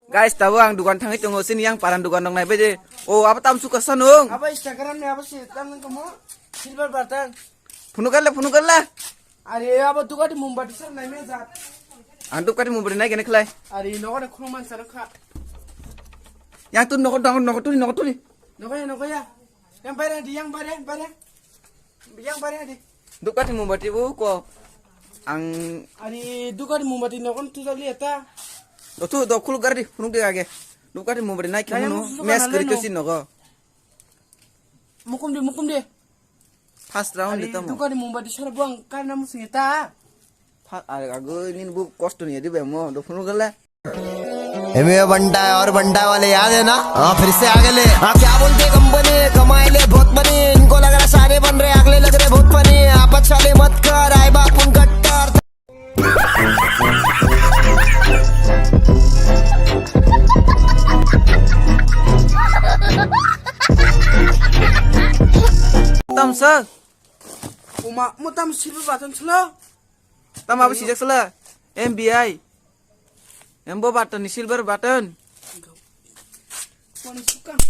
Guys, tahu ang dukan tangi tunggu sini yang paran dukan dong naik beje. Oh, apa tam suka sanung? Apa Instagram nih apa sih? Tam kamu silver button. Punuh kan lah. Ari apa tuh kan Mumbai sir naik mezat. Antuk kan mau beri naik gini kelai. Ari noko nak kuman saraka. Yang tuh nokot tuh nih. Noko ya. Yang bare di yang bare. Yang bare di. Dukan mau beri bu ko. Ang Ari duka di Mumbai noko tuh lihat ta. tuh kul gar di punuh dia age. Dukan mau beri naik kemana? Mes kerja sih noko. Mukum di. First round itu mau. Duka di Mumbai sir buang karena musuh kita. Aku ini bu cost nih di bemo. Do punuh gala. MA बनता है और बनता वाले याद है ना हाँ फिर से आगे ले हाँ क्या बोलते कंपनी कमाए ले बहुत बनी इनको लग रहा सारे बन रहे अगले लग रहे बहुत बनी आपस वाले मत कर आए बापुन कट्टर Tam sir. Uma mutam silver button selo. Tam apa sih salah? MBI. Embo button, silver button. Kau ni suka.